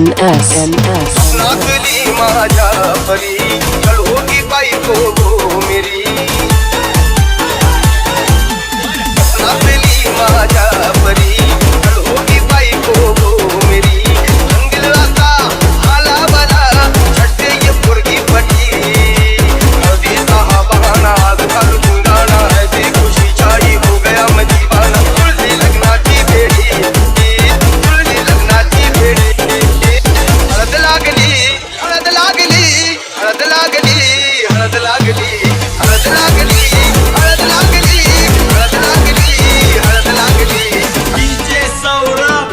NS नागली माझ्या परी चढोगी बायको गो मेरी नागली माझ्या परी चढोगी बायको गो मेरी रंगील आता आला बला छट्टे ये पुरगी पटी अभी कहा बहाना आज कल गुंगाना ऐसी खुशी चाहिए हो गया मैं दीवाना तुलसी लगनाची बेड़ी तुलसी लगनाची बेड़ी हळद लागली हळद लागली हळद लागली हळद लागली हळद लागली हळद लागली हळद लागली हळद लागली डीजे सौरभ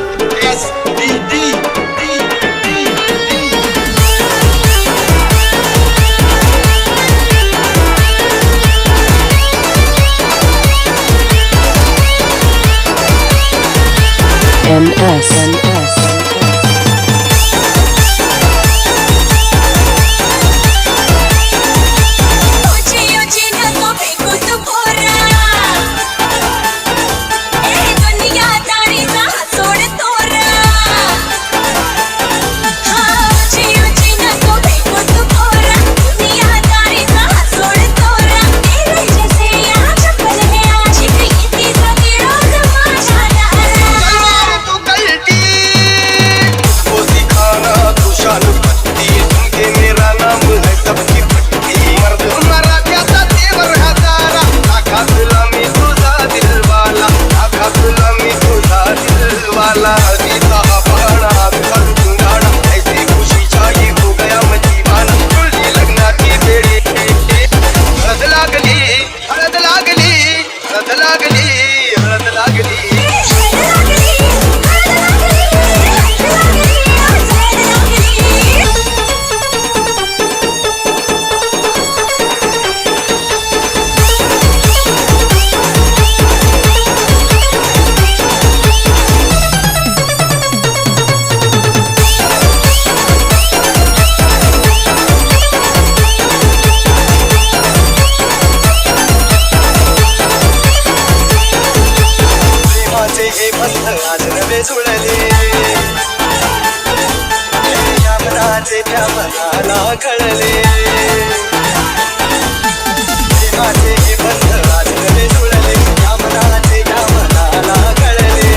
SDD NS आज नवे जुळले या मनाचे त्या मनाला कळले प्रेमाचे हे बंध आज नवे जुळले या मनाचे त्या मनाला कळले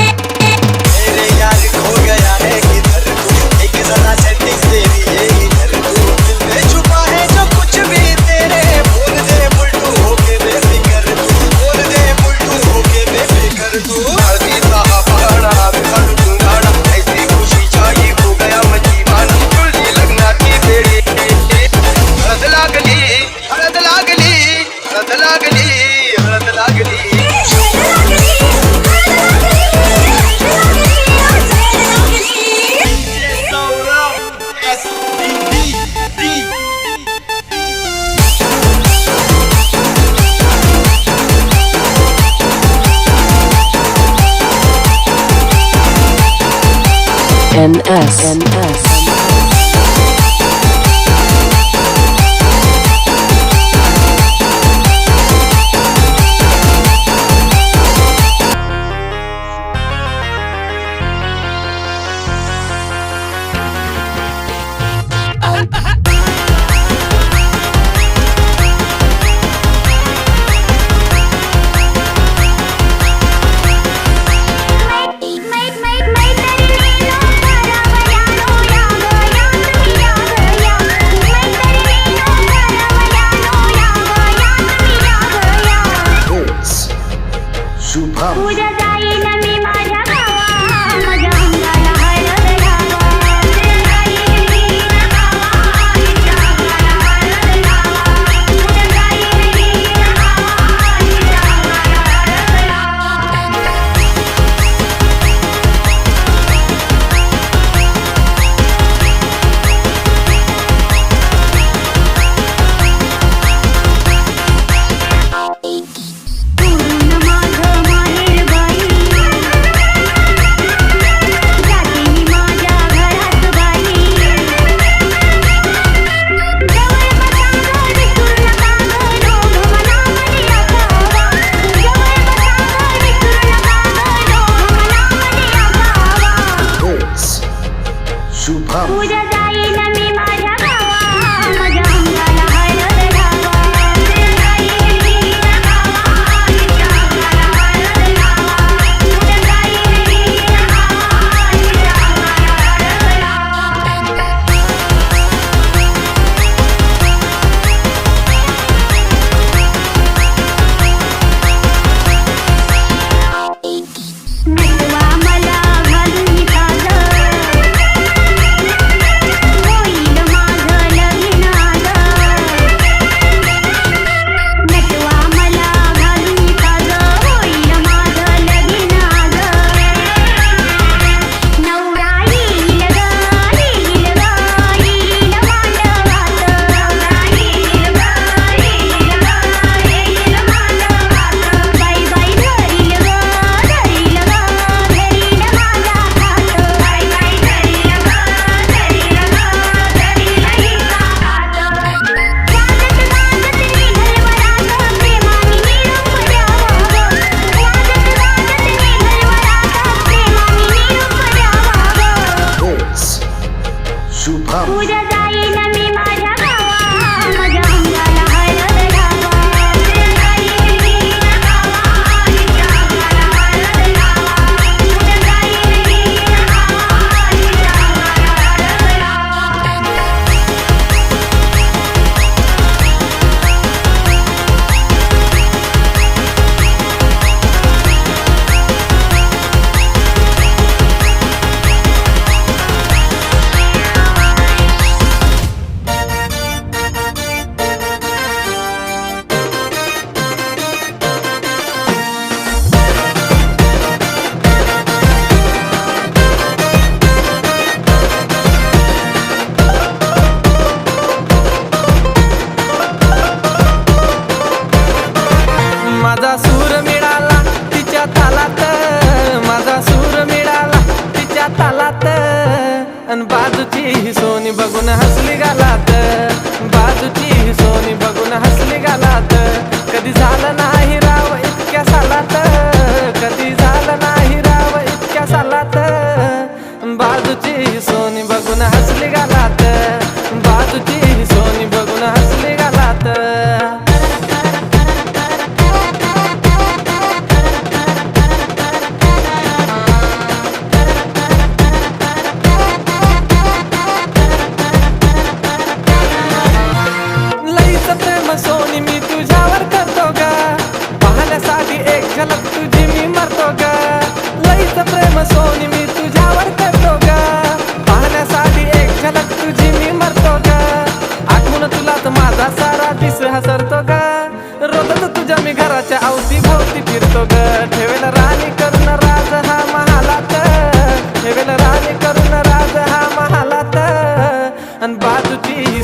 मेरे यार खो गया है किधर तू एक जरा सेटिंग तेरी है इधर तू दिल में छुपा है जो कुछ भी तेरे बोल दे बुलटू होके बेफिक्र तू बोल दे बुलटू होके बेफिक्र तू हल्दी सा पहाड़ा कल गुंगाना ऐसी खुशी चाहिए हो गया मैं दीवाना तुलसी लगना की बेड़ी हळद लागली हळद लागली हळद लागली हळद लागली NS मैं तेरी नीलों भरा बयानो या शुभम उद्या जाईन मी माझ्या गावा माझ्या अंगाला हळद लावा उद्या जाईन मी माझ्या गावा माझ्या अंगाला हळद लावा उद्या जाईन मी माझ्या गावा माझ्या अंगाला हळद नटवा मला घालून साजं होईल माझं लगीन नटवा मला घालून साजं होईल माझं लगीन नवरा येईल ग येईल ग येईल मांडवात नवरा येईल ग येईल ग येईल मांडवात बाई बाई धरील ग धरील ग धरील माझा हात बाई बाई धरील ग धरील ग धरील हिचा हात वाजत गाजत निघल वरात प्रेमाने निरोप द्यावा ग वाजत गाजत निघल वरात प्रेमाने निरोप द्यावा ग It's शुभम उद्या जाईन मी माझ्या गावा माझ्या अंगाला हळद लावा उद्या जाईन मी माझ्या गावा माझ्या अंगाला हळद लावा उद्या जाईन मी माझ्या गावा माझ्या अंगाला हळद लावा माझा सूर मिळाला तिच्या तालात माझा सूर मिळाला तिच्या तालात अन बाजूची ही सोनी बघून हसली गालात बाजूची ही सोनी बघून हसली गालात कधी झालं नाही राव इतक्या सालात कधी झालं नाही राव इतक्या सालात बाजूची ही सोनी बघून हसली गालात बाजूची ही सोनी बघून हसली गालात लईच प्रेम सोनी मी तुझ्यावर करतो ग पाहण्यासाठी एक झलक तुझी मी मरतो ग लईच प्रेम सोनी मी तुझ्यावर करतो ग पाहण्यासाठी एक झलक तुझी मी मरतो ग आठवण तुला तर माझा सारा दिस हसरतो ग रोजच तुझ्या मी घराच्या अवती भोवती फिरतो ग ठेवेल राणी करून राज हा महालात ठेवेल राणी करून राज हा महालात आणि बाजूची ही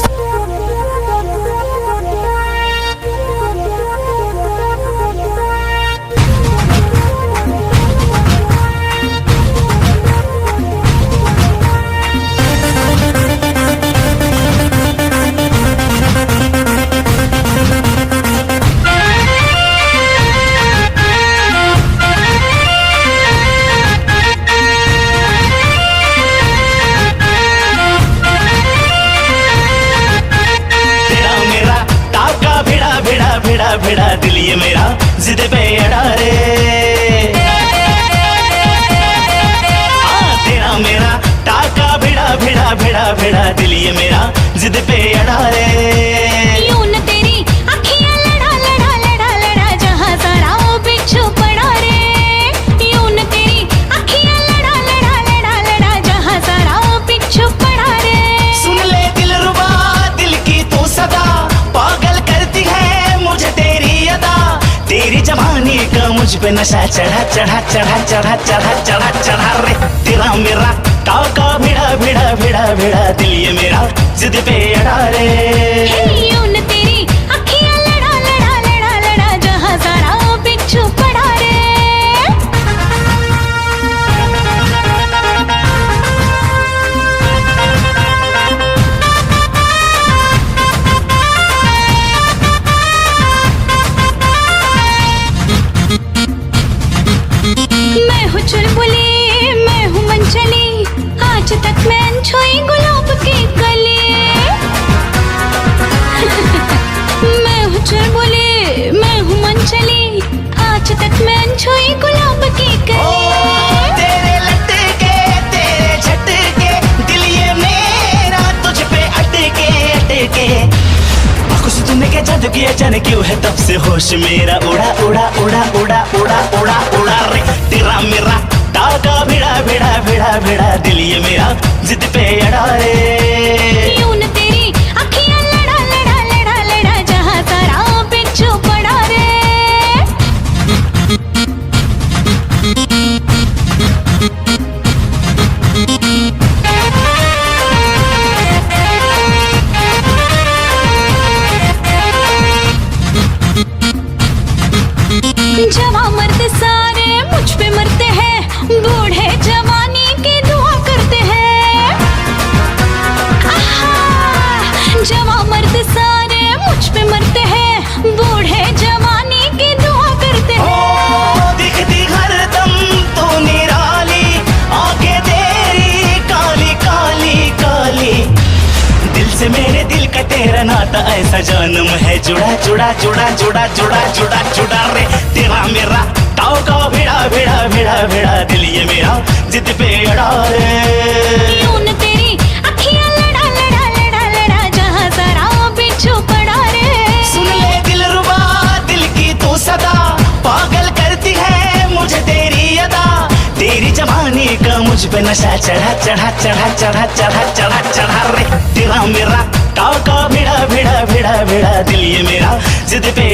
तेरा मेरा टाका भिड़ा भिड़ा भिड़ा भिड़ा दिल ये मेरा जिद पे अड़ा रे तेरा मेरा टाका भिड़ा भिड़ा भिड़ा भिड़ा दिल ये मेरा जिद पे अड़ा रे यूं न तेरी अखियां लड़ा लड़ा लड़ा लड़ा जहां सारा वो बिच्छू पड़ा रे यूं न तेरी अखियां लड़ा लड़ा लड़ा लड़ा जहां सारा वो बिच्छू पड़ा रे सुन ले दिल रुबा दिल की तू सदा पागल करती है मुझे तेरी अदा तेरी जवानी का मुझ पे नशा चढ़ा चढ़ा चढ़ा चढ़ा चढ़ा चढ़ा चढ़ा रे तेरा मेरा टाका भिड़ा भिड़ा भिड़ा भिड़ा दिल ये मेरा जिद पे अड़ा रे यूं न तेरी अखियां लड़ा लड़ा लड़ा लड़ा जहां सारा वो बिच्छू पड़ा रे मैं हूँ चुलबुली मैं हूँ मनचली आज तक मैं अनछुई गुलाब होश मेरा उड़ा उड़ा उड़ा उड़ा उड़ा उड़ा उड़ा रे तेरा मेरा टाका भिड़ा भिड़ा भिड़ा भिड़ा दिल ये मेरा जिद पे अड़ा रे यूं न तेरी अखियां लड़ा लड़ा लड़ा लड़ा जहां सारा पिछू पड़ा रे जवां मर्द सारे मुझ पे मरते हैं बूढ़े जवानी की दुआ करते हैं आहा जवां मर्द सारे मुझ पे मरते हैं बूढ़े जवानी की दुआ करते हैं ओ दिखती हरदम तू निराली आंखें तेरी काली काली काली दिल से मेरे दिल का तेरा नाता ऐसा जन्म है जुड़ा जुड़ा जुड़ा जुड़ा जुड़ा जुड़ा जुड़ा रे तेरा मेरा ताव का भिड़ा भिड़ा भिड़ा भिड़ा दिल ये मेरा जिद पे अड़ा रे यूं न तेरी अखियां लड़ा लड़ा लड़ा लड़ा जहां सारा पिछू पड़ा रे सुन ले दिलरुबा दिल की तू सदा पागल करती है मुझे तेरी अदा तेरी जवानी का मुझ पे नशा चढ़ा चढ़ा चढ़ा चढ़ा चढ़ा चढ़ा चढ़ा रे तेरा मेरा टाका भिड़ा भिड़ा भिड़ा भिड़ा दिल ये मेरा जिद पे